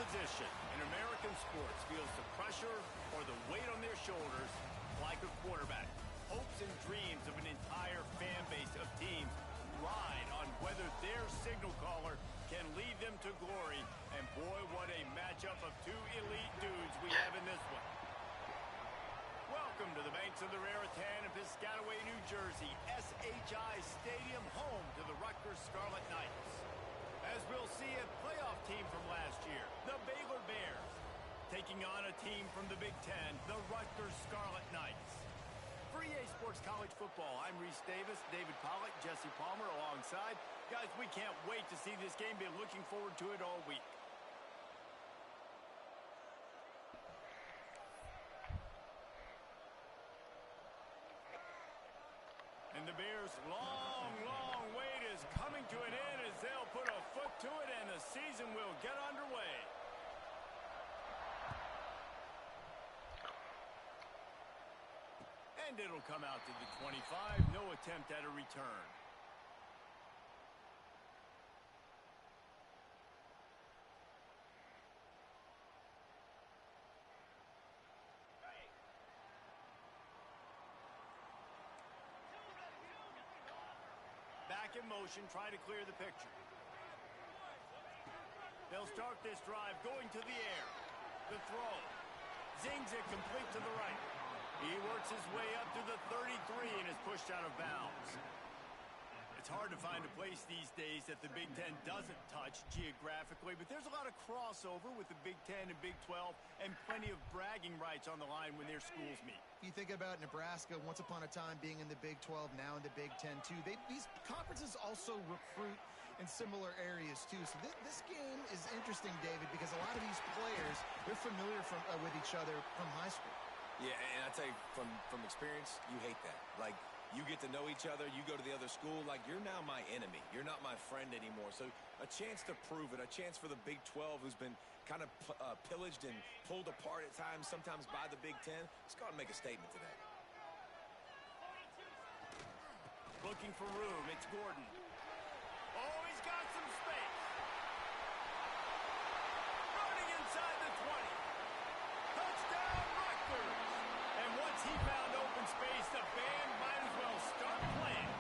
position in American sports feels the pressure or the weight on their shoulders like a quarterback. Hopes and dreams of an entire fan base of teams ride on whether their signal caller can lead them to glory. And boy, what a matchup of two elite dudes we have in this one. Welcome to the banks of the Raritan in Piscataway, New Jersey. SHI Stadium, home to the Rutgers Scarlet Knights. As we'll see, a playoff team from last year, the Baylor Bears, taking on a team from the Big Ten, the Rutgers Scarlet Knights. For EA Sports College Football, I'm Reese Davis, David Pollack, Jesse Palmer alongside. Guys, we can't wait to see this game. Been looking forward to it all week. And the Bears' long wait is coming to an end as they'll put a foot to it and the season will get underway. And it'll come out to the 25. No attempt at a return. Back in motion, trying to clear the picture. They'll start this drive going to the air. The throw. Zings it complete to the right. He works his way up to the 33 and is pushed out of bounds. It's hard to find a place these days that the Big Ten doesn't touch geographically, but there's a lot of crossover with the Big Ten and Big 12 and plenty of bragging rights on the line when their schools meet. You think about Nebraska, once upon a time being in the Big 12, now in the Big 10 too. These conferences also recruit in similar areas too. So this game is interesting, David, because a lot of these players, they're familiar with each other from high school. Yeah, and I tell you, from experience, you hate that. Like, you get to know each other, you go to the other school, like, you're now my enemy. You're not my friend anymore. So a chance to prove it, a chance for the Big 12, who's been kind of pillaged and pulled apart at times, sometimes by the Big 10. Let's go out and make a statement today. Looking for room, it's Gordon. Oh, he's got some space. Running inside the 20. Touchdown, Rutgers. And once he found open space, the band might as well start playing.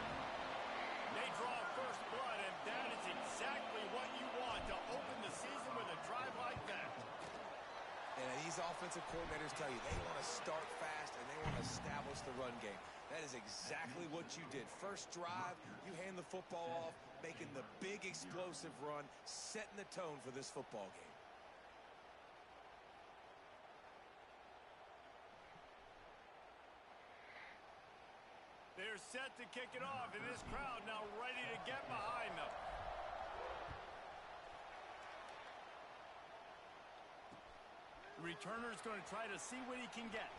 They draw first blood, and that is exactly what you want to open the season with a drive like that. And these offensive coordinators tell you they want to start fast and they want to establish the run game. That is exactly what you did. First drive, you hand the football off, making the big explosive run, setting the tone for this football game. They're set to kick it off, and this crowd now ready to get behind them. The returner's going to try to see what he can get.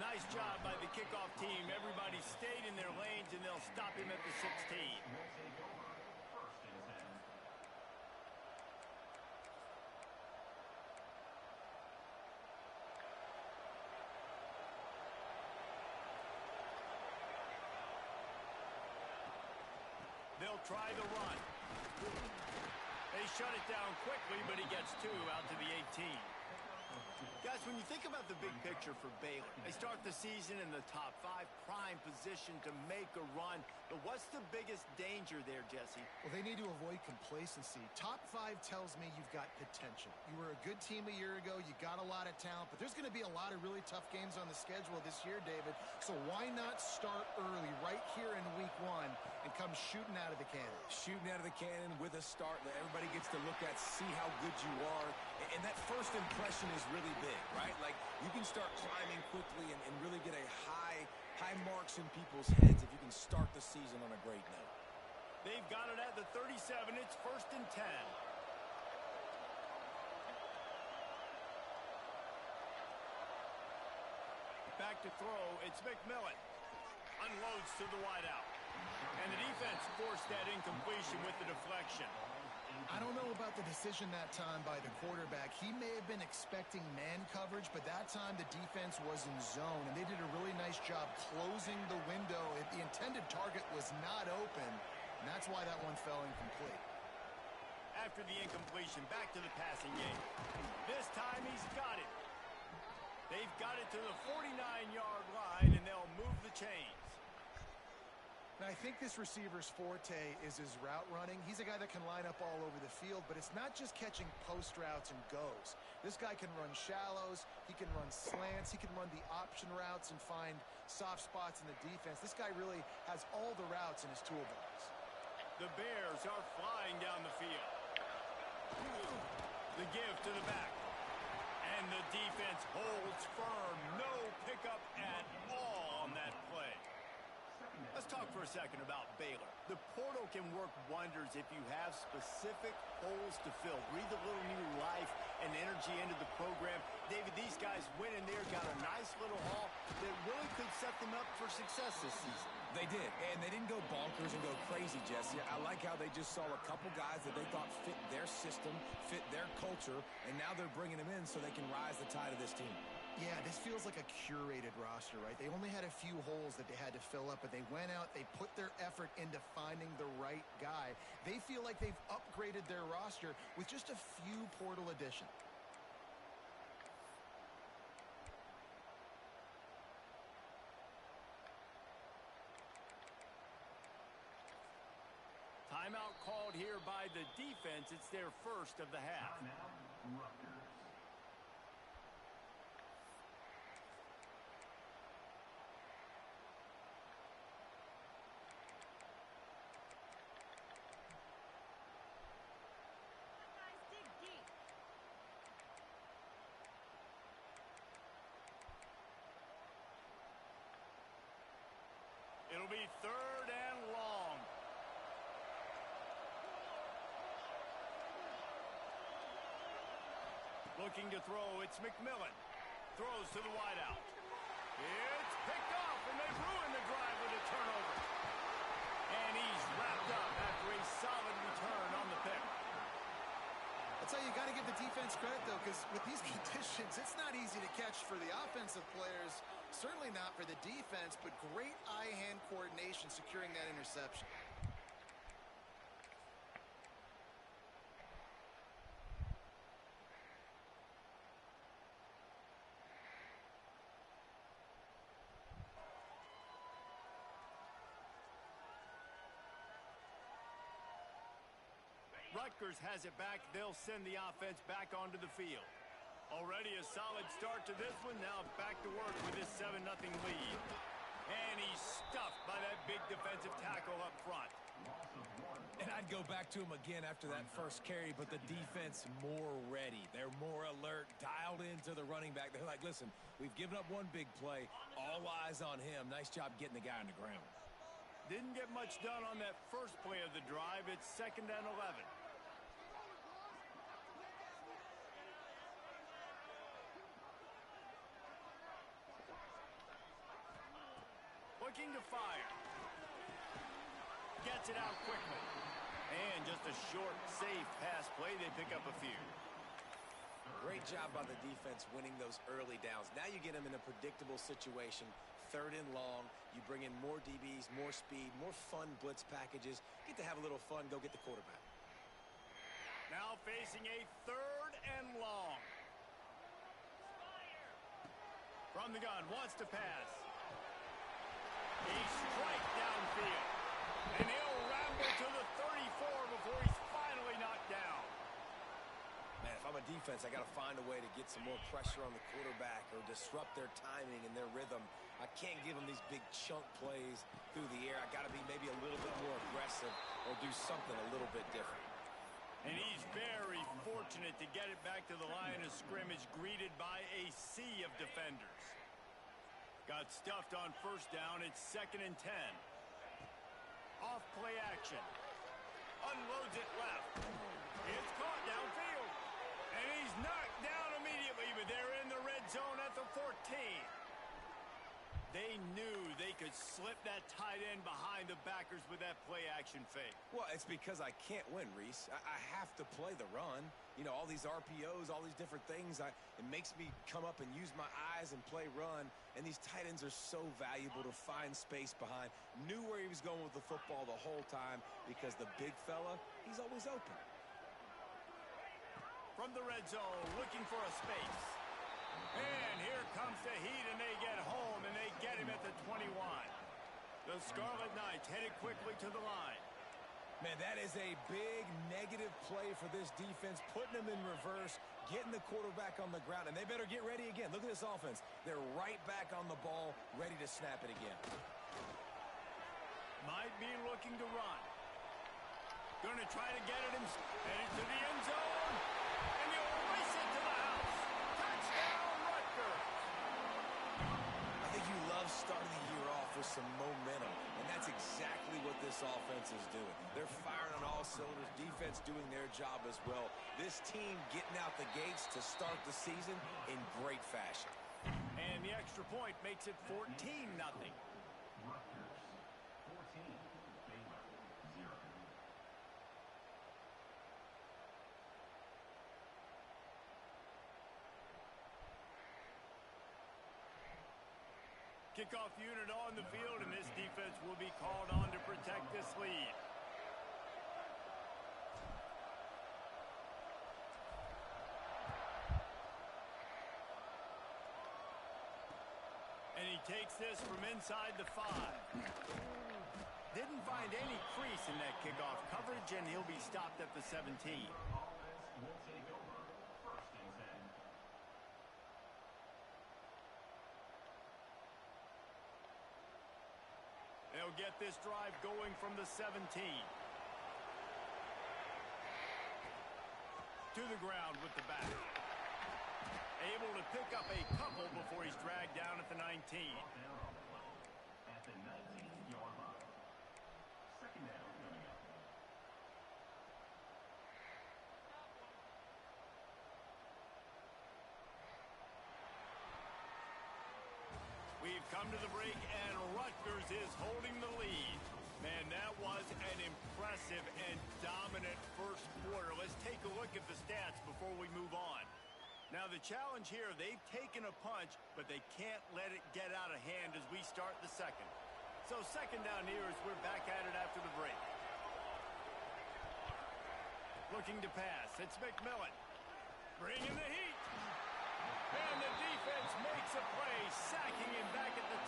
Nice job by the kickoff team. Everybody stayed in their lanes, and they'll stop him at the 16. They'll try the run. They shut it down quickly, but he gets two out to the 18. Guys, when you think about the big picture for Baylor, they start the season in the top 5, prime position to make a run. But what's the biggest danger there, Jesse? Well, they need to avoid complacency. Top 5 tells me you've got potential. You were a good team a year ago. You got a lot of talent, but there's going to be a lot of really tough games on the schedule this year, David. So why not start early right here in week 1 and come shooting out of the cannon? Shooting out of the cannon with a start that everybody gets to look at, see how good you are. And that first impression is really big, right? Like, you can start climbing quickly and really get a high marks in people's heads if you can start the season on a great note. They've got it at the 37. It's 1st and 10. Back to throw. It's McMillan. Unloads to the wideout. And the defense forced that incompletion with the deflection. I don't know about the decision that time by the quarterback. He may have been expecting man coverage, but that time the defense was in zone, and they did a really nice job closing the window. The intended target was not open, and that's why that one fell incomplete. After the incompletion, back to the passing game. This time he's got it. They've got it to the 49-yard line, and they'll move the chains. And I think this receiver's forte is his route running. He's a guy that can line up all over the field, but it's not just catching post routes and goes. This guy can run shallows, he can run slants, he can run the option routes and find soft spots in the defense. This guy really has all the routes in his toolbox. The Bears are flying down the field. The give to the back. And the defense holds firm. No pickup at all on that play. Let's talk for a second about Baylor. The portal can work wonders if you have specific holes to fill. Breathe a little new life and energy into the program. David, these guys went in there, got a nice little haul that really could set them up for success this season. They did, and they didn't go bonkers and go crazy, Jesse. I like how they just saw a couple guys that they thought fit their system, fit their culture, and now they're bringing them in so they can rise the tide of this team. Yeah, this feels like a curated roster, right? They only had a few holes that they had to fill up, but they went out, they put their effort into finding the right guy. They feel like they've upgraded their roster with just a few portal additions. Timeout called here by the defense. It's their first of the half. Timeout, Rutgers. It'll be third and long. Looking to throw, it's McMillan. Throws to the wideout. It's picked off, and they ruined the drive with a turnover. And he's wrapped up after a solid return on the pick. That's how you got to give the defense credit, though, because with these conditions, it's not easy to catch for the offensive players. Certainly not for the defense, but great eye-hand coordination securing that interception. Rutgers has it back. They'll send the offense back onto the field. Already a solid start to this one. Now back to work with this 7-0 lead. And he's stuffed by that big defensive tackle up front. And I'd go back to him again after that first carry, but the defense more ready. They're more alert, dialed into the running back. They're like, listen, we've given up one big play. All eyes on him. Nice job getting the guy on the ground. Didn't get much done on that first play of the drive. It's 2nd and 11. Looking to fire. Gets it out quickly. And just a short, safe pass play. They pick up a few. Great job by the defense winning those early downs. Now you get them in a predictable situation. 3rd and long. You bring in more DBs, more speed, more fun blitz packages. Get to have a little fun. Go get the quarterback. Now facing a 3rd and long. From the gun, wants to pass. He strikes downfield. And he'll ramble to the 34 before he's finally knocked down. Man, if I'm a defense, I got to find a way to get some more pressure on the quarterback or disrupt their timing and their rhythm. I can't give them these big chunk plays through the air. I got to be maybe a little bit more aggressive or do something a little bit different. And he's very fortunate to get it back to the line of scrimmage, greeted by a sea of defenders. Got stuffed on first down. It's 2nd and 10. Off play action. Unloads it left. It's caught downfield. And he's knocked down immediately, but they're in the red zone at the 14. They knew they could slip that tight end behind the backers with that play action fake. Well, it's because I can't win, Reese. I have to play the run. You know, all these RPOs, all these different things. It makes me come up and use my eyes and play run. And these tight ends are so valuable to find space behind. Knew where he was going with the football the whole time because the big fella, he's always open. from the red zone, looking for a space. And here comes the heat, and they get home, and they get him at the 21. The Scarlet Knights headed quickly to the line. Man, that is a big negative play for this defense, putting them in reverse, getting the quarterback on the ground, and they better get ready again. Look at this offense. They're right back on the ball, ready to snap it again. Might be looking to run. Going to try to get it headed to the end zone, and he'll race it to the house. Touchdown, Rutgers. I think you love starting the year off with some momentum, and that's exactly what this offense is doing. They're firing on all cylinders, defense doing their job as well. This team getting out the gates to start the season in great fashion. And the extra point makes it 14-0. Rutgers 14, Baylor 0. Kickoff unit on the field, and this defense will be called on to protect this lead. And he takes this from inside the 5. Didn't find any crease in that kickoff coverage, and he'll be stopped at the 17. Offense will take over 1st and 10. They'll get this drive going from the 17. To the ground with the back. Able to pick up a couple before he's dragged down at the 19. Down on the play at the 19-yard line. 2nd down coming up. We've come to the break, and Rutgers is holding the lead. Man, that was an impressive and dominant first quarter. Let's take a look at the stats before we move on. Now, the challenge here, they've taken a punch, but they can't let it get out of hand as we start the second. So 2nd down here as we're back at it after the break. Looking to pass. It's McMillan. Bringing the heat. And the defense makes a play, sacking him back at the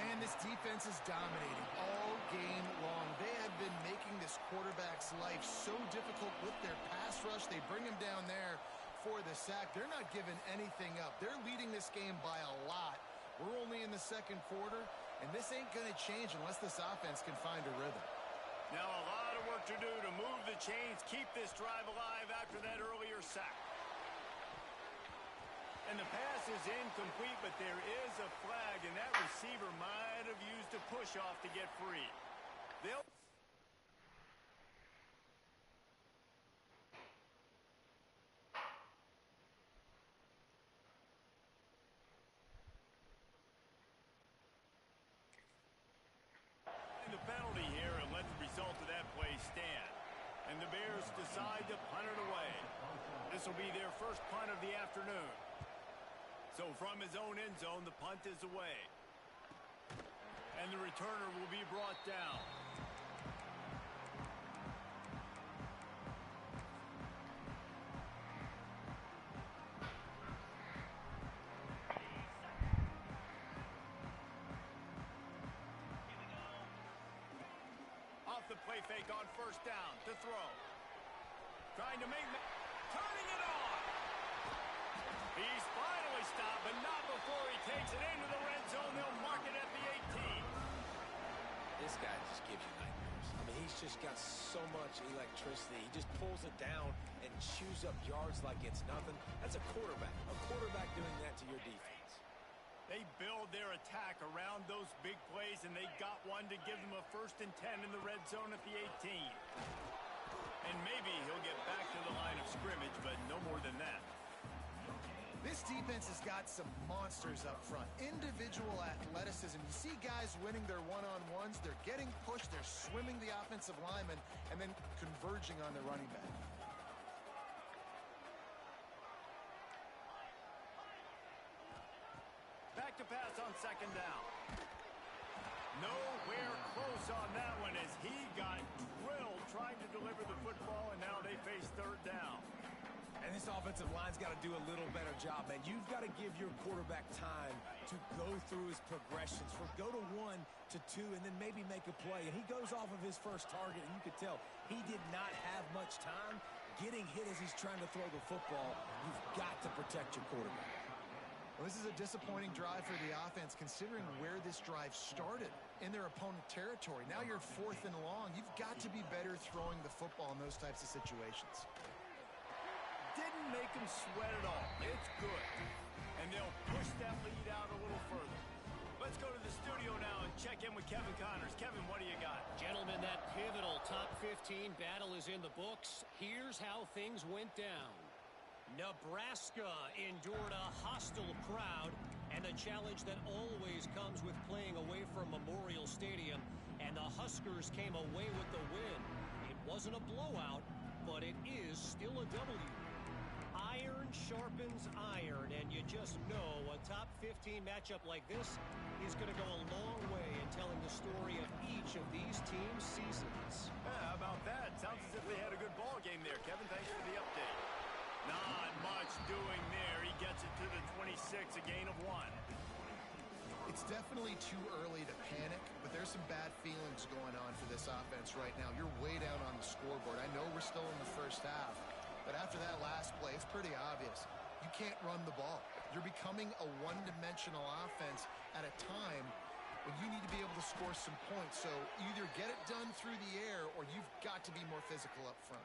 10. Man, this defense is dominating all game long. They have been making this quarterback's life so difficult with their pass rush. They bring him down there for the sack. They're not giving anything up. They're leading this game by a lot. We're only in the 2nd quarter, and this ain't going to change unless this offense can find a rhythm. Now a lot of work to do to move the chains, keep this drive alive after that earlier sack. And the pass is incomplete, but there is a flag, and that receiver might have used a push-off to get free. They'll... the penalty here and let the result of that play stand. And the Bears decide to punt it away. This will be their first punt of the afternoon. So from his own end zone, the punt is away. And the returner will be brought down. Off the play fake on 1st down to throw. Trying to make... turning it on. He's finally stopped, but not before he takes it into the red zone. They'll mark it at the 18. This guy just gives you nightmares. I mean, he's just got so much electricity. He just pulls it down and chews up yards like it's nothing. That's a quarterback. A quarterback doing that to your defense. They build their attack around those big plays, and they got one to give them a 1st and 10 in the red zone at the 18. And maybe he'll get back to the line of scrimmage, but no more than that. This defense has got some monsters up front. Individual athleticism. You see guys winning their one-on-ones. They're getting pushed. They're swimming the offensive lineman and then converging on the running back. Back to pass on 2nd down. Nowhere close on that one as he got drilled trying to deliver the football, and now they face 3rd down. And this offensive line's got to do a little better job, man. You've got to give your quarterback time to go through his progressions from go to 1 to 2 and then maybe make a play. And he goes off of his first target, and you could tell he did not have much time getting hit as he's trying to throw the football. You've got to protect your quarterback. Well, this is a disappointing drive for the offense considering where this drive started in their opponent territory. Now you're 4th and long. You've got to be better throwing the football in those types of situations. Didn't make him sweat at all. It's good. And they'll push that lead out a little further. Let's go to the studio now and check in with Kevin Connors. Kevin, what do you got? Gentlemen, that pivotal top 15 battle is in the books. Here's how things went down. Nebraska endured a hostile crowd and the challenge that always comes with playing away from Memorial Stadium, and the Huskers came away with the win. It wasn't a blowout, but it is still a W. Iron sharpens iron, and you just know a top 15 matchup like this is going to go a long way in telling the story of each of these teams' seasons. Yeah, how about that? Sounds as if they had a good ball game there. Kevin, thanks for the update. Not much doing there. He gets it to the 26, a gain of 1. It's definitely too early to panic, but there's some bad feelings going on for this offense right now. You're way down on the scoreboard. I know we're still in the first half, but after that last play, it's pretty obvious. You can't run the ball. You're becoming a one-dimensional offense at a time when you need to be able to score some points. So either get it done through the air or you've got to be more physical up front.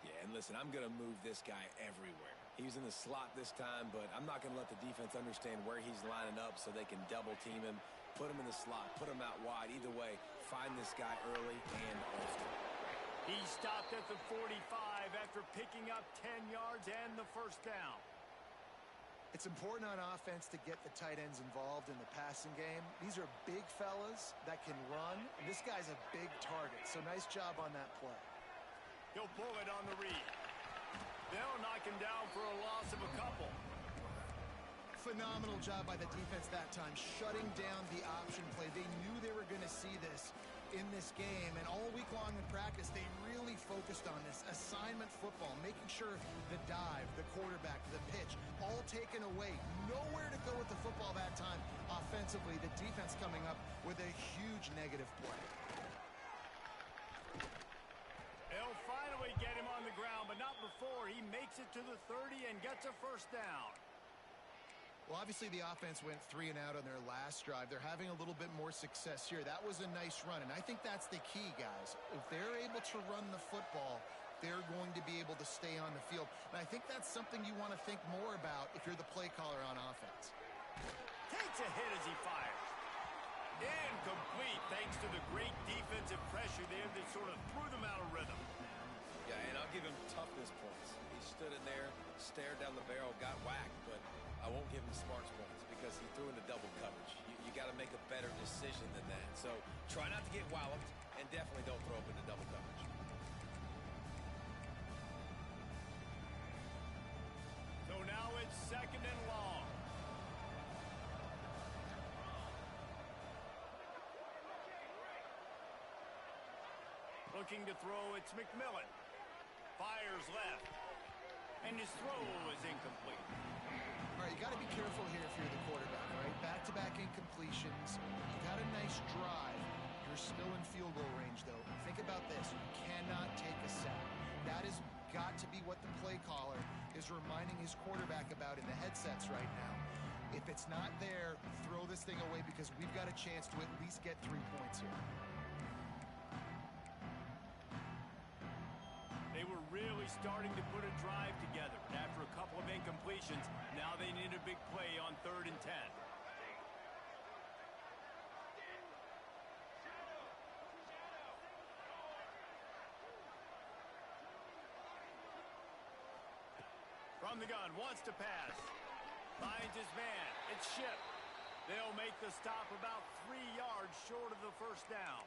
Yeah, and listen, I'm going to move this guy everywhere. He's in the slot this time, but I'm not going to let the defense understand where he's lining up so they can double-team him, put him in the slot, put him out wide. Either way, find this guy early and often. He stopped at the 45 after picking up 10 yards and the first down. It's important on offense to get the tight ends involved in the passing game. These are big fellas that can run, and this guy's a big target, so nice job on that play. He'll pull it on the read. They'll knock him down for a loss of a couple. Phenomenal job by the defense that time, shutting down the option play. They knew they were going to see this in this game, and all week long in practice, they really focused on this assignment football, making sure the dive, the quarterback, the pitch, all taken away. Nowhere to go with the football that time offensively. The defense coming up with a huge negative play. They'll finally get him on the ground, but not before he makes it to the 30 and gets a first down. Well, obviously the offense went 3 and out on their last drive. They're having a little bit more success here. That was a nice run, and I think that's the key, guys. If they're able to run the football, they're going to be able to stay on the field. And I think that's something you want to think more about if you're the play caller on offense. Takes a hit as he fires. Incomplete thanks to the great defensive pressure there that sort of threw them out of rhythm. Yeah, and I'll give him toughness points. He stood in there, stared down the barrel, got whacked, but I won't give him smarts points because he threw into double coverage. You got to make a better decision than that. So try not to get walloped, and definitely don't throw up into double coverage. So now it's 2nd and long. Looking to throw, it's McMillan. Fires left. And his throw is incomplete. All right, you got to be careful here if you're the quarterback, all right? Back-to-back incompletions. You got a nice drive. You're still in field goal range, though. Think about this. You cannot take a sack. That has got to be what the play caller is reminding his quarterback about in the headsets right now. If it's not there, throw this thing away because we've got a chance to at least get 3 points here. They were really starting to put a drive together. But after a couple of incompletions, now they need a big play on 3rd and 10. From the gun, wants to pass. Finds his man. It's Ship. They'll make the stop about 3 yards short of the first down.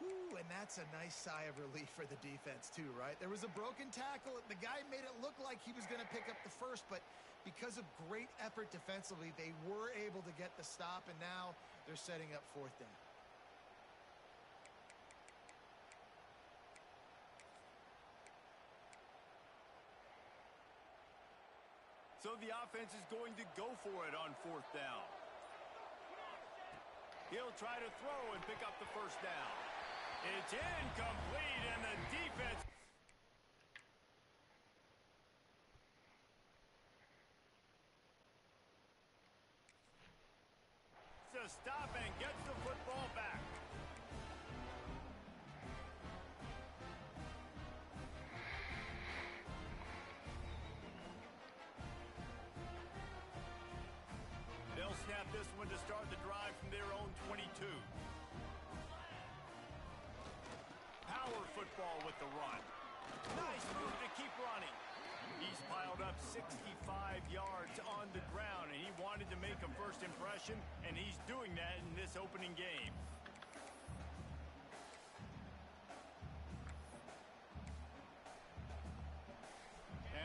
Ooh, and that's a nice sigh of relief for the defense too, right? There was a broken tackle. The guy made it look like he was going to pick up the first, but because of great effort defensively, they were able to get the stop, and now they're setting up 4th down. So the offense is going to go for it on 4th down. He'll try to throw and pick up the first down. It's incomplete, and the defense... to stop and gets the football back. They'll snap this one to start the drive from their own 22. Power football with the run. Nice move to keep running. He's piled up 65 yards on the ground, and he wanted to make a first impression, and he's doing that in this opening game.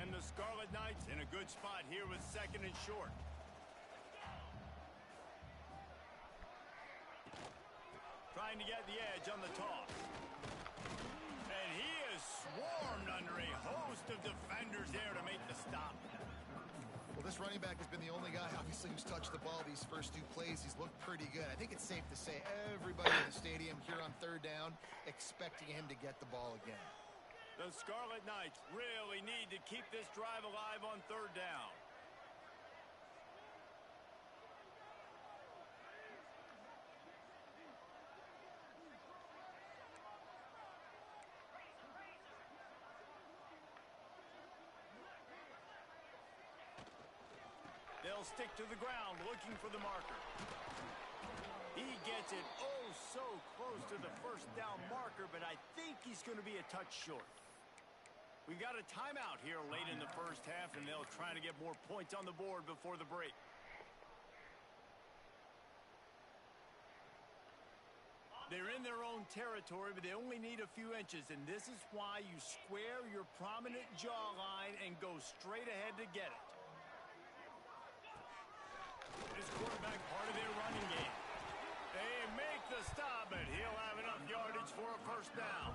And the Scarlet Knights in a good spot here with 2nd and short. Trying to get the edge on the toss. And he is swarmed under a host of defenders there to make the stop. Well, this running back has been the only guy, obviously, who's touched the ball these first 2 plays. He's looked pretty good. I think it's safe to say everybody in the stadium here on 3rd down expecting him to get the ball again. The Scarlet Knights really need to keep this drive alive on 3rd down. They'll stick to the ground looking for the marker. He gets it oh so close to the first down marker, but I think he's going to be a touch short. We've got a timeout here late in the first half, and they'll try to get more points on the board before the break. They're in their own territory, but they only need a few inches, and this is why you square your prominent jawline and go straight ahead to get it. This quarterback part of their running game. They make the stop, but he'll have enough yardage for a first down.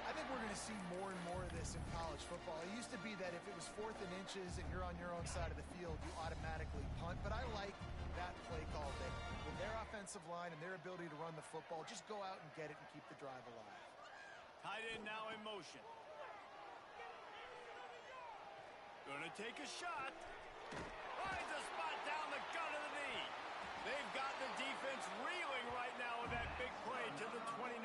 I think we're going to see more and more of this in college football. It used to be that if it was 4th and inches and you're on your own side of the field, you automatically punt. But I like that play call that with their offensive line and their ability to run the football, just go out and get it and keep the drive alive. Tight end now in motion. Gonna take a shot. Finds a spot down the gut of the knee. They've got the defense reeling right now with that big play to the 29.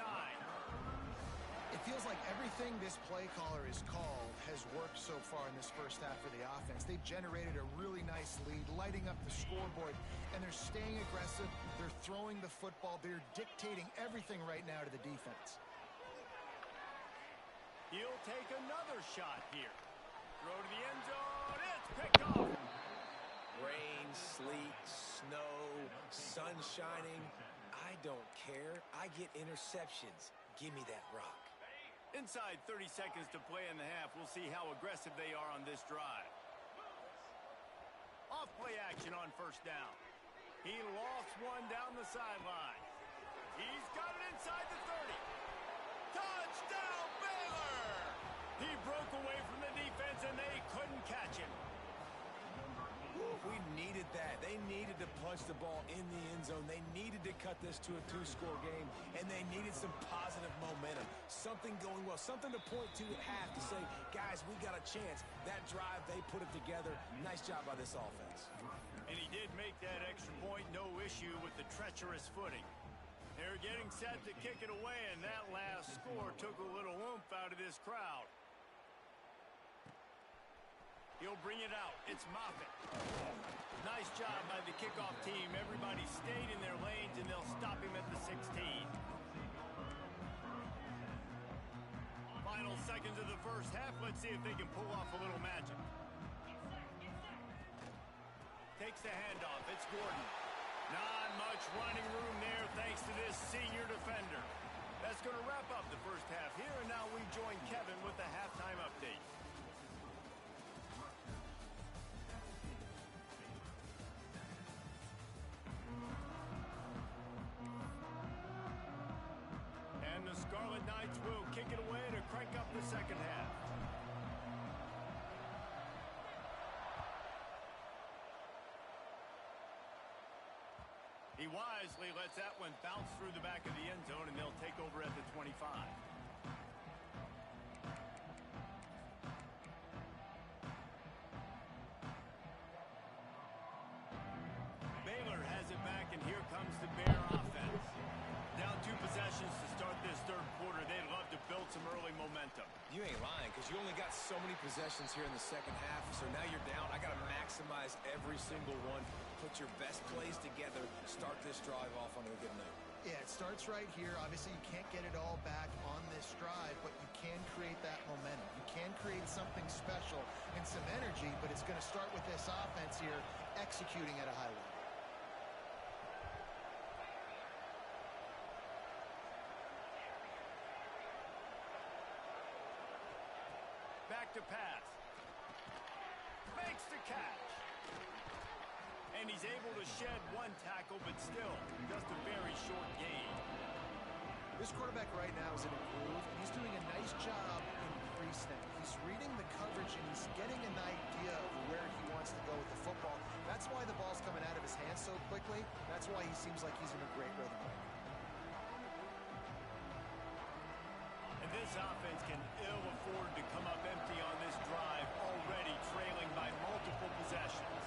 It feels like everything this play caller has called has worked so far in this first half for the offense. They've generated a really nice lead, lighting up the scoreboard, and they're staying aggressive. They're throwing the football. They're dictating everything right now to the defense. He'll take another shot here. Throw to the end zone. It's picked off. Rain, sleet, snow, sun shining. I don't care. I get interceptions. Give me that rock. Inside 30 seconds to play in the half. We'll see how aggressive they are on this drive. Off play action on first down. He lofts one down the sideline. He's got it inside the 30. Touchdown, Baylor! He broke away from the defense, and they couldn't catch him. We needed that. They needed to punch the ball in the end zone. They needed to cut this to a 2-score game, and they needed some positive momentum. Something going well, something to point to at half to say, guys, we got a chance. That drive, they put it together. Nice job by this offense. And he did make that extra point, no issue with the treacherous footing. They're getting set to kick it away, and that last score took a little oomph out of this crowd. He'll bring it out. It's Moffitt. Nice job by the kickoff team. Everybody stayed in their lanes, and they'll stop him at the 16. Final seconds of the first half. Let's see if they can pull off a little magic. Takes the handoff. It's Gordon. Not much running room there thanks to this senior defender. That's going to wrap up the first half here, and now we join Kevin with the halftime update. And the Scarlet Knights will kick it away to crank up the second half. He wisely lets that one bounce through the back of the end zone, and they'll take over at the 25. Baylor has it back, and here comes the Bear offense. Down 2 possessions to start this third quarter. They'd love to build some early momentum. You ain't lying, because you only got so many possessions here in the second half, so now you're down. I got to maximize every single one. Put your best plays together. Start this drive off on a good note. Yeah, it starts right here. Obviously, you can't get it all back on this drive, but you can create that momentum. You can create something special and some energy, but it's going to start with this offense here executing at a high level. Back to pass. Makes the catch. And he's able to shed 1 tackle, but still just a very short gain. This quarterback right now is in a groove, and he's doing a nice job in pre-snap. He's reading the coverage, and he's getting an idea of where he wants to go with the football. That's why the ball's coming out of his hands so quickly. That's why he seems like he's in a great rhythm right now. And this offense can ill afford to come up empty on this drive, already trailing by multiple possessions.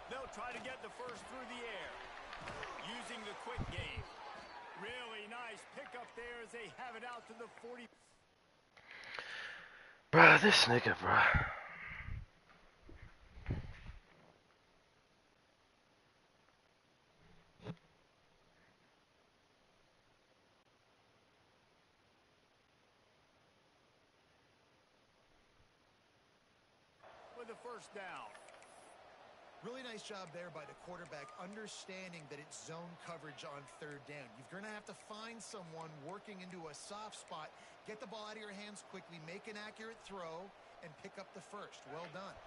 They'll try to get the first through the air, using the quick game. Really nice pickup there as they have it out to the 40. Bruh, this nigga, bruh. With a first down. Really nice job there by the quarterback, understanding that it's zone coverage on third down. You're going to have to find someone working into a soft spot, get the ball out of your hands quickly, make an accurate throw, and pick up the first. Well done.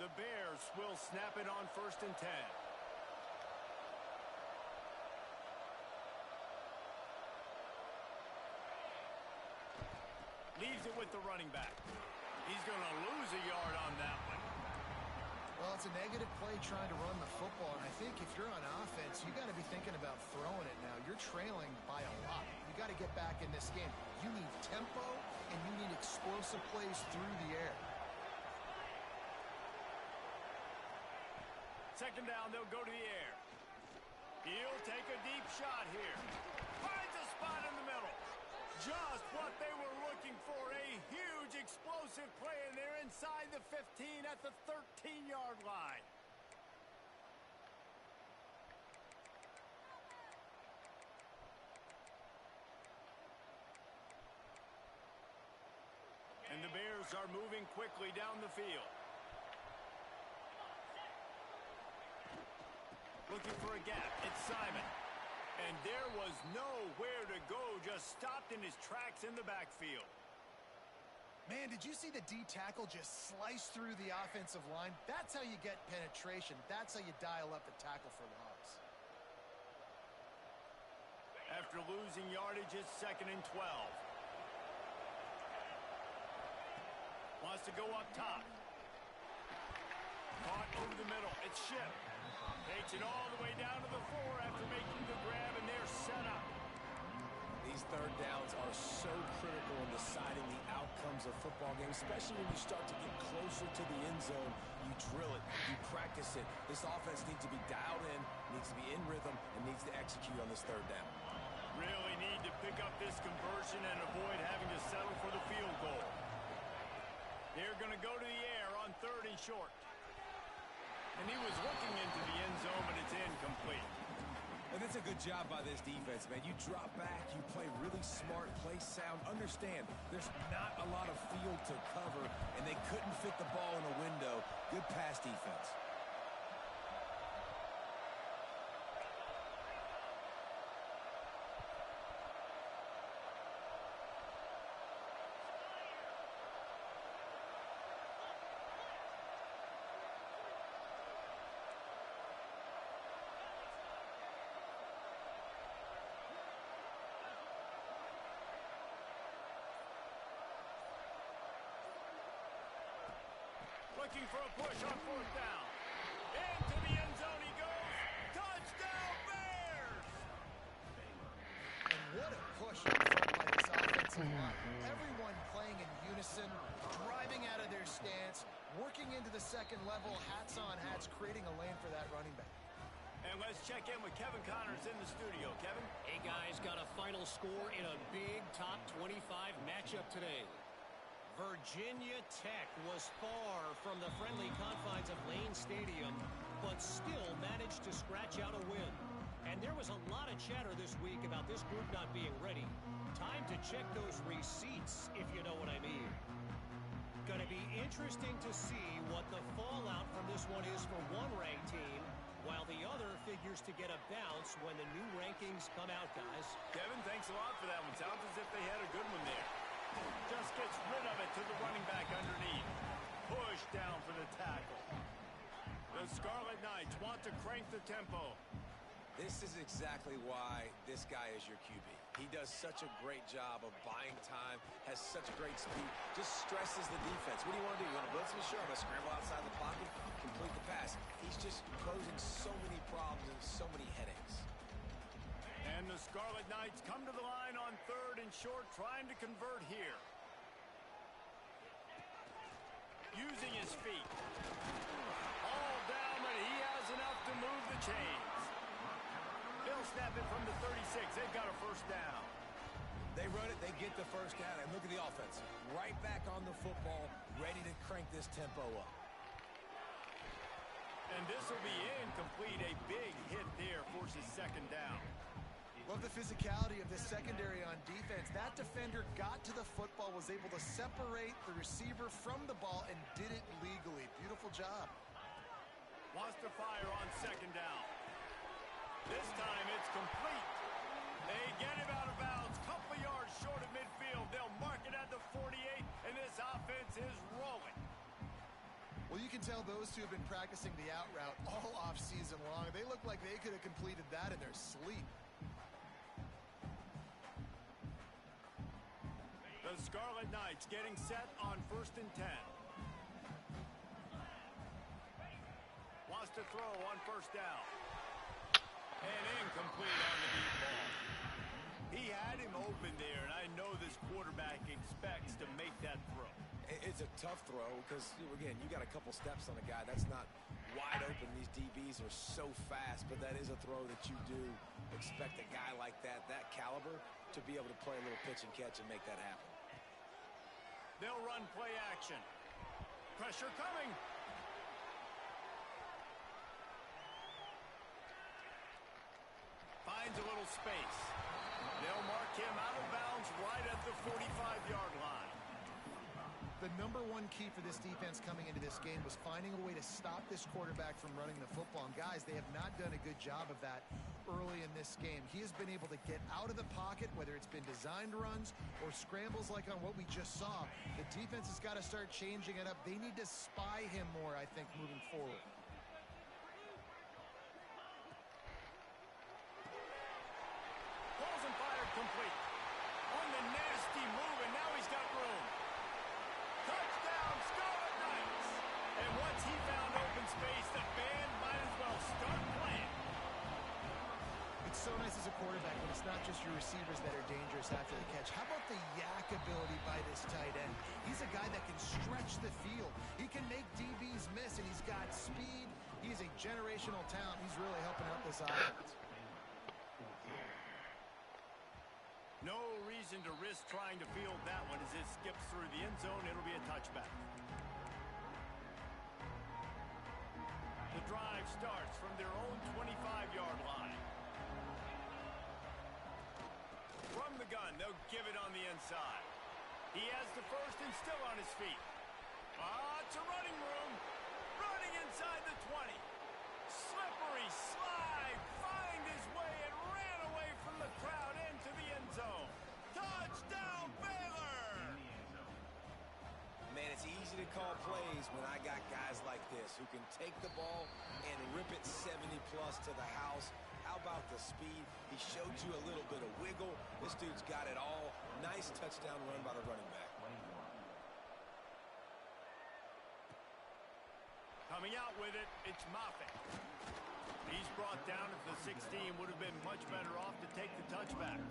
The Bears will snap it on 1st and 10. Leaves it with the running back. He's going to lose a yard on that one. Well, it's a negative play trying to run the football, and I think if you're on offense, you got to be thinking about throwing it now. You're trailing by a lot. You got to get back in this game. You need tempo, and you need explosive plays through the air. Second down, they'll go to the air. He'll take a deep shot here. Finds a spot in the middle. Just what they were looking for. A huge explosive play, and they're inside the 15 at the 13-yard line. And the Bears are moving quickly down the field. Looking for a gap. It's Simon. And there was nowhere to go. Just stopped in his tracks in the backfield. Man, did you see the D tackle just slice through the offensive line? That's how you get penetration. That's how you dial up the tackle for loss. After losing yardage, it's 2nd and 12. Wants to go up top. Caught over the middle. It's Ship. Takes it all the way down to the 4 after making the grab, and they're set up. These third downs are so critical in deciding the outcomes of football games, especially when you start to get closer to the end zone. You drill it, you practice it. This offense needs to be dialed in, needs to be in rhythm, and needs to execute on this third down. Really need to pick up this conversion and avoid having to settle for the field goal. They're going to go to the air on 3rd and short. And he was looking into the end zone, but it's incomplete. And that's a good job by this defense, man. You drop back, you play really smart, play sound. Understand, there's not a lot of field to cover, and they couldn't fit the ball in a window. Good pass defense. looking for a push on fourth down. Into the end zone he goes. Touchdown, Bears! And what a push up front by this offensive line. Everyone playing in unison, driving out of their stance, working into the second level, hats on hats, creating a lane for that running back. And let's check in with Kevin Connors in the studio. Kevin? Hey, guys, got a final score in a big top 25 matchup today. Virginia Tech was far from the friendly confines of Lane Stadium, but still managed to scratch out a win. And there was a lot of chatter this week about this group not being ready. Time to check those receipts, if you know what I mean. Going to be interesting to see what the fallout from this one is for one ranked team, while the other figures to get a bounce when the new rankings come out, guys. Kevin, thanks a lot for that one. Sounds as if they had a good one there. Just gets rid of it to the running back underneath. Push down for the tackle. The Scarlet Knights want to crank the tempo. This is exactly why this guy is your QB. He does such a great job of buying time, has such a great speed, just stresses the defense. What do you want to do? You want to blitz me? Sure, I'm going to scramble outside the pocket, complete the pass. He's just posing so many problems and so many headaches. And the Scarlet Knights come to the line on third and short, trying to convert here. Using his feet. All down, but he has enough to move the chains. They'll snap it from the 36. They've got a first down. They run it, they get the first down, and look at the offense. Right back on the football, ready to crank this tempo up. And this will be incomplete. A big hit there forces second down. Love the physicality of this secondary on defense. That defender got to the football, was able to separate the receiver from the ball, and did it legally. Beautiful job. Wants to fire on second down. This time it's complete. They get him out of bounds. Couple of yards short of midfield. They'll mark it at the 48, and this offense is rolling. Well, you can tell those two have been practicing the out route all off-season long. They look like they could have completed that in their sleep. The Scarlet Knights getting set on 1st and 10. Wants to throw on first down. And incomplete on the deep ball. He had him open there, and I know this quarterback expects to make that throw. It's a tough throw because, again, you got a couple steps on a guy. That's not wide open. These DBs are so fast, but that is a throw that you do expect a guy like that caliber, to be able to play a little pitch and catch and make that happen. They'll run play action. Pressure coming. Finds a little space. They'll mark him out of bounds right at the 45-yard line. The number one key for this defense coming into this game was finding a way to stop this quarterback from running the football. And guys, they have not done a good job of that early in this game. He has been able to get out of the pocket, whether it's been designed runs or scrambles like on what we just saw. The defense has got to start changing it up. They need to spy him more, I think, moving forward. Balls and fired complete. On the nasty move, and now he's got room. Touchdown, Scarlet Knights! And once he found open space, the band might as well start playing. It's so nice as a quarterback when it's not just your receivers that are dangerous after the catch. How about the yak ability by this tight end? He's a guy that can stretch the field. He can make DBs miss, and he's got speed. He's a generational talent. He's really helping out this offense. No reason to risk trying to field that one as it skips through the end zone. It'll be a touchback. The drive starts from their own 25-yard line. From the gun, they'll give it on the inside. He has the first and still on his feet. It's a running room. Running inside the 20. Slippery slide. Find his way and ran away from the crowd into the end zone. Touchdown, Baylor! Man, it's easy to call plays when I got guys like this who can take the ball and rip it 70-plus to the house. How about the speed? He showed you a little bit of wiggle. This dude's got it all. Nice touchdown run by the running back. Coming out with it, it's Moffitt. He's brought down at the 16. Would have been much better off to take the touchback.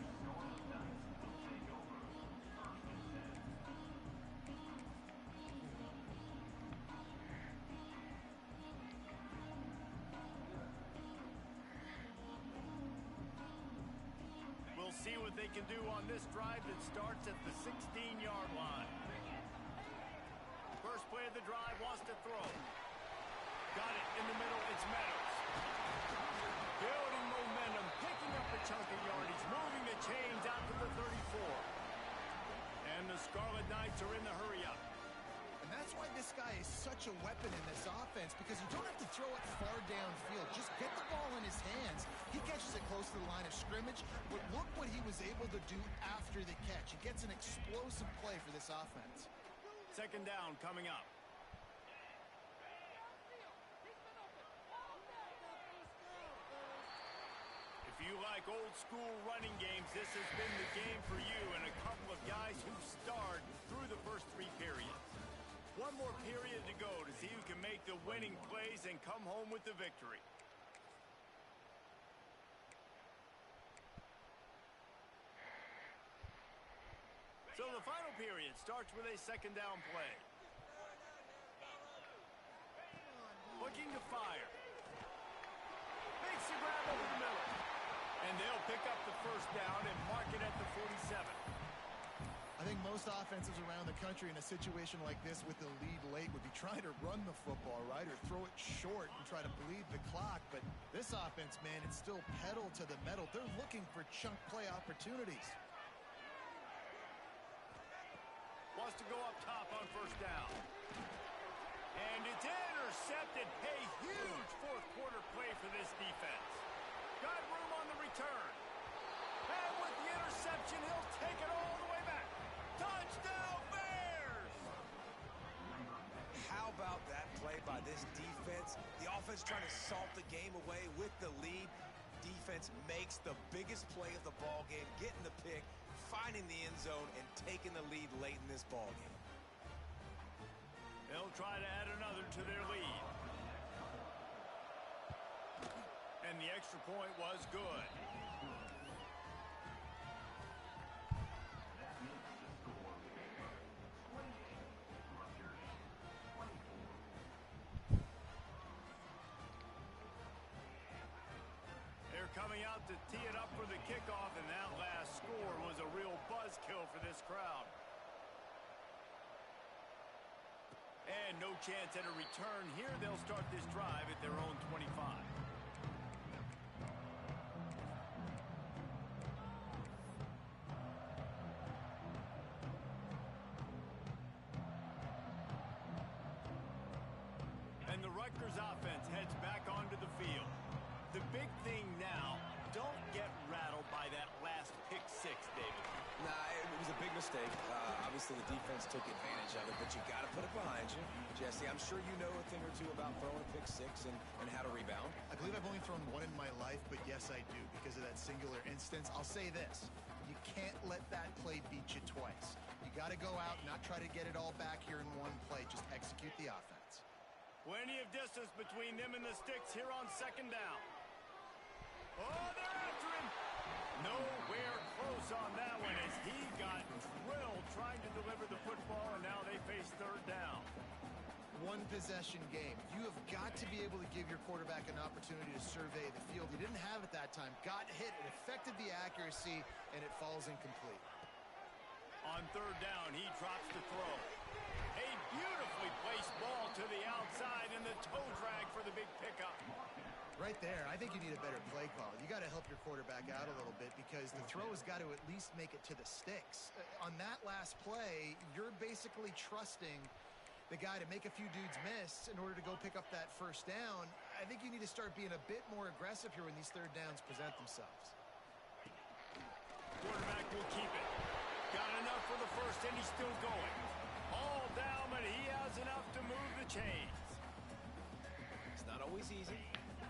We'll see what they can do on this drive that starts at the 16-yard line. First play of the drive, wants to throw. Got it in the middle, it's Meadows. Building momentum, picking up a chunk of yardage, moving the chains out to the 34. And the Scarlet Knights are in the hurry-up. And that's why this guy is such a weapon in this offense, because you don't have to throw it far downfield. Just get the ball in his hands. He catches it close to the line of scrimmage, but look what he was able to do after the catch. He gets an explosive play for this offense. Second down coming up. If you like old school running games, this has been the game for you and a couple of guys who starred through the first 3 periods. One more period to go to see who can make the winning plays and come home with the victory. So the final period starts with a second down play. Looking to fire. Makes the grab over the middle. And they'll pick up the first down and mark it at the 47. I think most offenses around the country in a situation like this with the lead late would be trying to run the football, right, or throw it short and try to bleed the clock. But this offense, man, it's still pedal to the metal. They're looking for chunk play opportunities. Wants to go up top on first down. And it's intercepted. A huge fourth-quarter play for this defense. Got room on the return. And with the interception, he'll take it all the way back. Touchdown, Bears! How about that play by this defense? The offense trying to salt the game away with the lead. Defense makes the biggest play of the ball game, getting the pick, finding the end zone, and taking the lead late in this ball game. They'll try to add another to their lead. And the extra point was good. They're coming out to tee it up for the kickoff, and that last score was a real buzzkill for this crowd. And no chance at a return here. They'll start this drive at their own 25. And the Rutgers offense heads back onto the field. The big thing now, don't get rattled by that last pick 6, David. Nah, it was a big mistake. Obviously, the defense took advantage of it, but you got to put it behind you. Jesse, I'm sure you know a thing or two about throwing a pick 6 and how to rebound. I believe I've only thrown one in my life, but yes, I do. Because of that singular instance, I'll say this. You can't let that play beat you twice. You got to go out, not try to get it all back here in one play. Just execute the offense. Plenty of distance between them and the sticks here on second down. Oh, they're after him. Nowhere close on that one as he got drilled trying to deliver the football, and now they face third down. One possession game. You have got to be able to give your quarterback an opportunity to survey the field. He didn't have it that time. Got hit. It affected the accuracy, and it falls incomplete. On third down, he drops the throw. A beautifully placed ball to the outside, and the toe drag for the big pickup. Right there, I think you need a better play call. You got to help your quarterback out a little bit because the throw has got to at least make it to the sticks. On that last play, you're basically trusting the guy to make a few dudes miss in order to go pick up that first down. I think you need to start being a bit more aggressive here when these third downs present themselves. Quarterback will keep it. Got enough for the first, and he's still going. All down, but he has enough to move the chains. It's not always easy.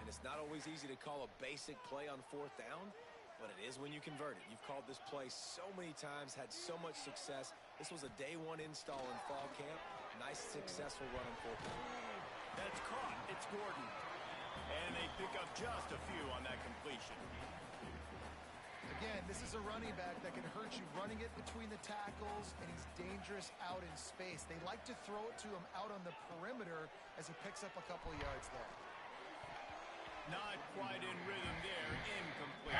It's not always easy to call a basic play on fourth down, but it is when you convert it. You've called this play so many times, had so much success. This was a day 1 install in fall camp. Nice, successful run on fourth down. That's caught. It's Gordon. And they pick up just a few on that completion. Again, this is a running back that can hurt you running it between the tackles, and he's dangerous out in space. They like to throw it to him out on the perimeter as he picks up a couple of yards there. Not quite in rhythm there. Incomplete.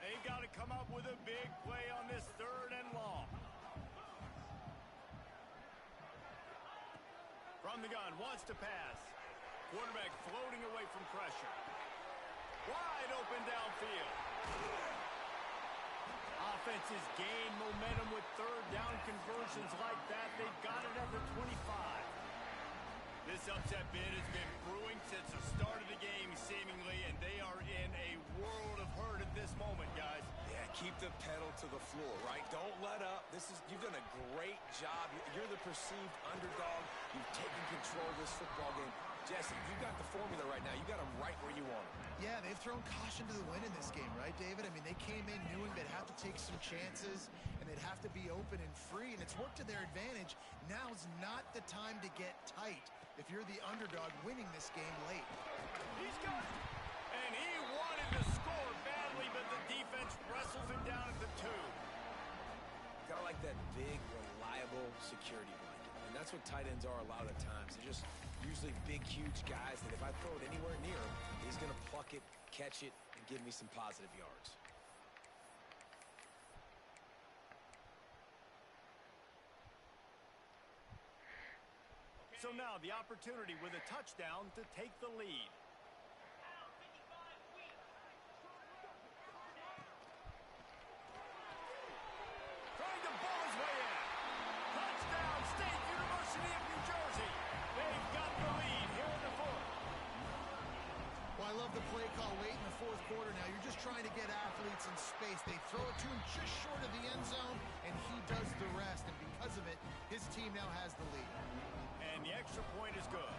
They got to come up with a big play on this 3rd and long. From the gun, wants to pass. Quarterback floating away from pressure. Wide open downfield. Offenses gain momentum with 3rd down conversions like that. They've got it at the 25. This upset bid has been brewing since the start of the game, seemingly, and they are in a world of hurt at this moment, guys. Yeah, keep the pedal to the floor, right? Don't let up. You've done a great job. You're the perceived underdog. You've taken control of this football game. Jesse, you got the formula right now. You got them right where you want them. Yeah, they've thrown caution to the wind in this game, right, David? I mean, they came in knowing they'd have to take some chances, and they'd have to be open and free, and it's worked to their advantage. Now's not the time to get tight if you're the underdog winning this game late. He's got it. And he wanted to score badly, but the defense wrestles him down at the 2. Kind of like that big, reliable security blanket. And that's what tight ends are a lot of the times. They're just usually big, huge guys that if I throw it anywhere near him, he's going to pluck it, catch it, and give me some positive yards. So now the opportunity with a touchdown to take the lead. Trying to ball his way in. Touchdown, State University of New Jersey. They've got the lead here in the 4th. Well, I love the play call late in the 4th quarter now. You're just trying to get athletes in space. They throw it to him just short of the end zone, and he does the rest. And because of it, his team now has the lead. And the extra point is good.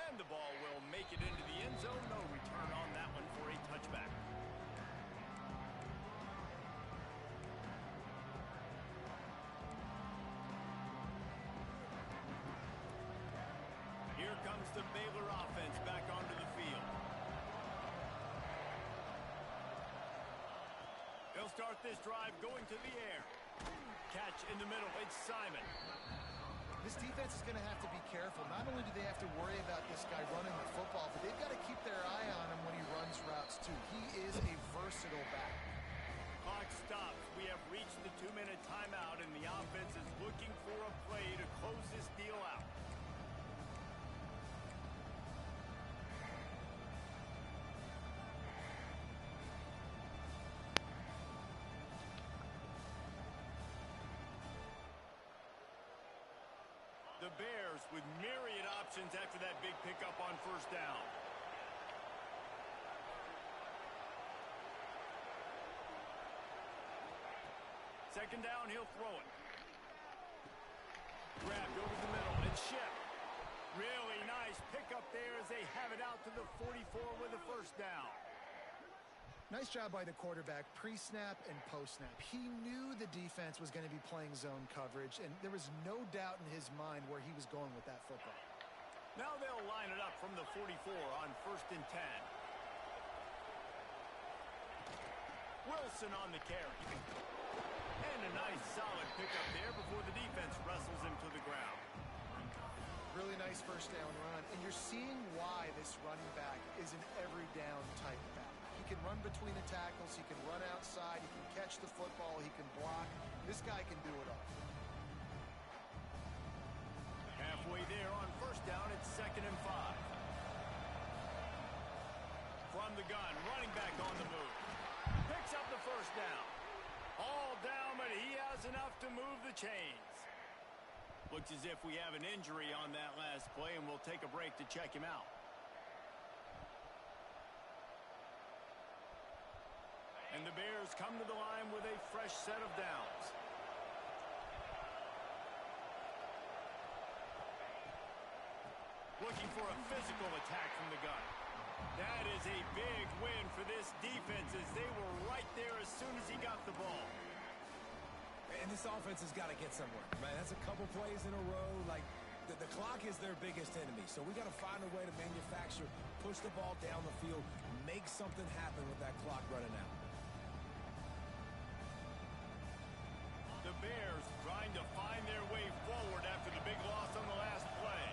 And the ball will make it into the end zone. No return on that one for a touchback. Here comes the Baylor offense back onto the field. They'll start this drive going to the air. Catch in the middle. It's Simon. This defense is going to have to be careful. Not only do they have to worry about this guy running the football, but they've got to keep their eye on him when he runs routes, too. He is a versatile back. Clock stops. We have reached the 2-minute timeout, and the offense is looking for a play to close this deal out. The Bears with myriad options after that big pickup on 1st down. Second down, he'll throw it. Grabbed over the middle and shipped. Really nice pickup there as they have it out to the 44 with a 1st down. Nice job by the quarterback, pre-snap and post-snap. He knew the defense was going to be playing zone coverage, and there was no doubt in his mind where he was going with that football. Now they'll line it up from the 44 on 1st and 10. Wilson on the carry. And a nice solid pickup there before the defense wrestles him to the ground. Really nice 1st down run, and you're seeing why this running back is an every down type back. He can run between the tackles, he can run outside, he can catch the football, he can block. This guy can do it all. Halfway there on 1st down, it's 2nd and 5. From the gun, running back on the move. Picks up the 1st down. All down, but he has enough to move the chains. Looks as if we have an injury on that last play, and we'll take a break to check him out. And the Bears come to the line with a fresh set of downs. Looking for a physical attack from the gun. That is a big win for this defense as they were right there as soon as he got the ball. And this offense has got to get somewhere, man. That's a couple plays in a row. Like, the clock is their biggest enemy. So we got to find a way to manufacture, push the ball down the field, make something happen with that clock running out. The Bears trying to find their way forward after the big loss on the last play.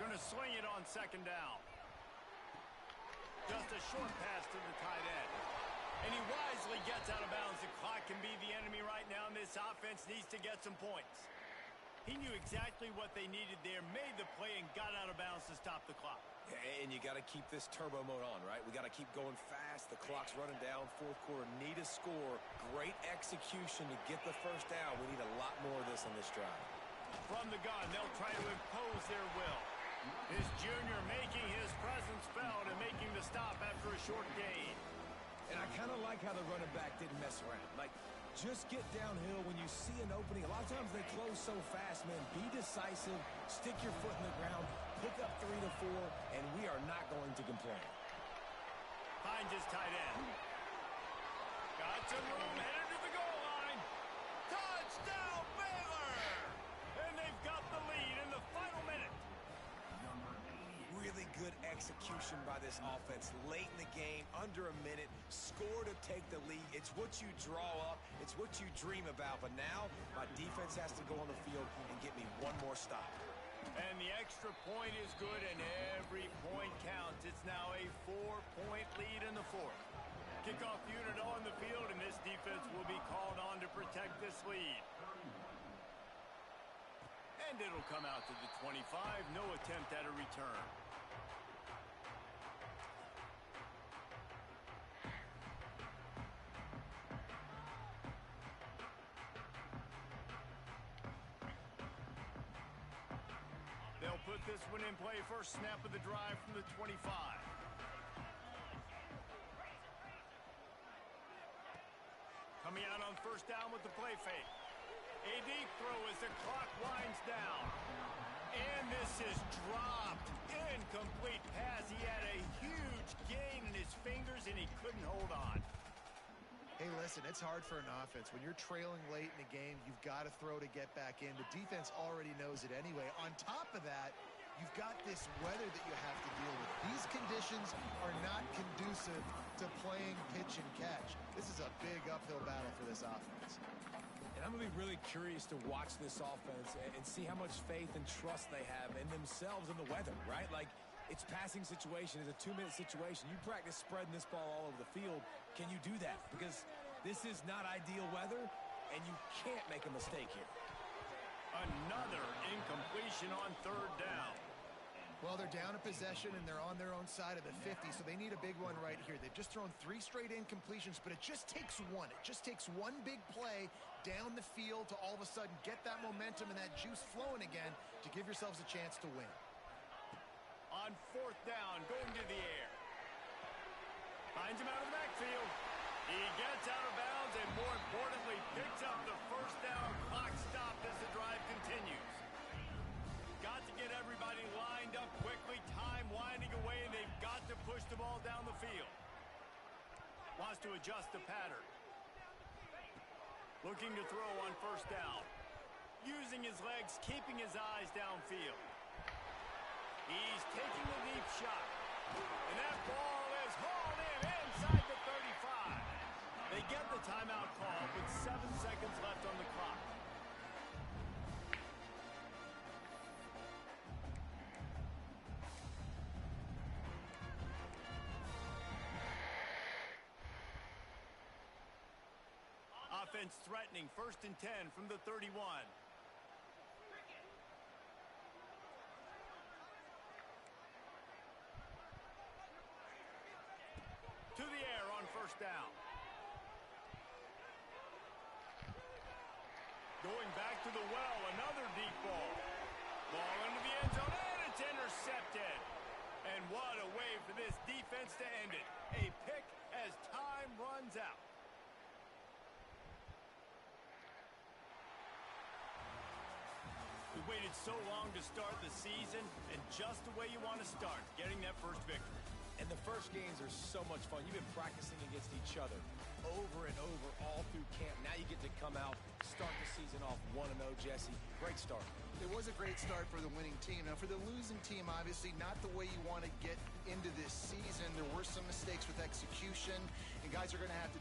Going to swing it on second down. Just a short pass to the tight end. And he wisely gets out of bounds. The clock can be the enemy right now, and this offense needs to get some points. He knew exactly what they needed there, made the play, and got out of bounds to stop the clock. And you got to keep this turbo mode on, right? We got to keep going fast. The clock's running down. Fourth quarter, need a score. Great execution to get the first down. We need a lot more of this on this drive. From the gun, they'll try to impose their will. His junior making his presence felt and making the stop after a short gain. And I kind of like how the running back didn't mess around. Like, just get downhill when you see an opening. A lot of times they close so fast, man. Be decisive, stick your foot in the ground, pick up 3 to 4, and we are not going to complain. Finds his tight end. Got some room, headed to the goal line. Touchdown, Baylor! And they've got the lead in the final minute. Really good execution by this offense. Late in the game, under a minute, score to take the lead. It's what you draw up. It's what you dream about. But now, my defense has to go on the field and get me one more stop. And the extra point is good, and every point counts. It's now a 4-point lead in the fourth. Kickoff unit on the field, and this defense will be called on to protect this lead. And it'll come out to the 25. No attempt at a return. They'll put this one in play. First snap of the drive from the 25. Coming out on first down with the play fake. A deep throw as the clock winds down. And this is dropped. Incomplete pass. He had a huge gain in his fingers, and he couldn't hold on. Hey, listen, it's hard for an offense. When you're trailing late in the game, you've got to throw to get back in. The defense already knows it anyway. On top of that, you've got this weather that you have to deal with. These conditions are not conducive to playing pitch and catch. This is a big uphill battle for this offense. And I'm going to be really curious to watch this offense and see how much faith and trust they have in themselves and the weather, right? Like, it's passing situation. It's a 2-minute situation. You practice spreading this ball all over the field. Can you do that? Because this is not ideal weather, and you can't make a mistake here. Another incompletion on third down. Well, they're down a possession, and they're on their own side of the 50, so they need a big one right here. They've just thrown 3 straight incompletions, but it just takes one. It just takes one big play down the field to all of a sudden get that momentum and that juice flowing again to give yourselves a chance to win. On fourth down, going to the air. Finds him out of the backfield. He gets out of bounds and, more importantly, picks up the first down. Clock stopped as the drive continues. Got to get everybody lined up quickly. Time winding away, and they've got to push the ball down the field. Wants to adjust the pattern. Looking to throw on first down. Using his legs, keeping his eyes downfield. He's taking a deep shot. And that ball is hauled in inside the 35. They get the timeout call with 7 seconds left on the clock. Offense threatening, 1st and 10 from the 31. To the air on first down. Going back to the well, another deep ball. Ball into the end zone, and it's intercepted. And what a way for this defense to end it. A pick as time runs out. waited so long to start the season, and just the way you want to start, getting that first victory. And the first games are so much fun. You've been practicing against each other over and over all through camp. Now you get to come out, start the season off 1-0, Jesse. Great start. It was a great start for the winning team. Now, for the losing team, obviously not the way you want to get into this season. There were some mistakes with execution, and guys are going to have to